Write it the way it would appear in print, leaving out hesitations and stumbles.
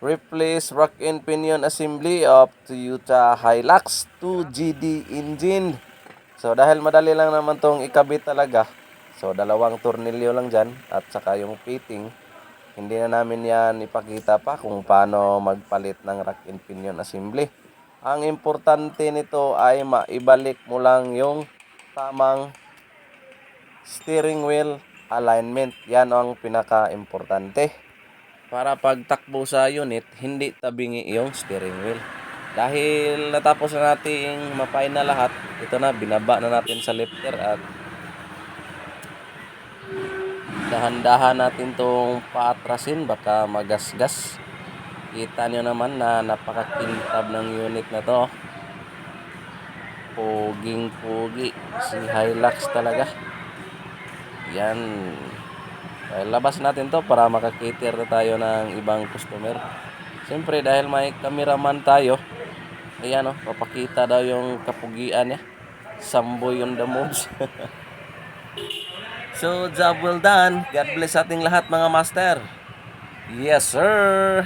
Replace rock and pinion assembly of Toyota Hilux 2GD engine. So dahil madali lang naman tong ikabit talaga, so dalawang tornilyo lang dyan at saka yung fitting. Hindi na namin yan ipakita pa kung paano magpalit ng rock and pinion assembly. Ang importante nito ay maibalik mo lang yung tamang steering wheel alignment. Yan ang pinaka-importante. Para pagtakbo sa unit, hindi tabingi yung steering wheel. Dahil natapos na nating mapay na lahat, ito na, binaba na natin sa lifter at dahan-dahan natin tong paatrasin, baka magasgas. Kita nyo naman na napakakintab ng unit na to. Puging-pugi, si Hilux talaga. Yan. Labas natin to para makakater na tayo ng ibang customer. Siyempre dahil may cameraman tayo, ayan papakita daw yung kapugian niya. Samboy on the moves. So job well done. God bless ating lahat mga master. Yes sir.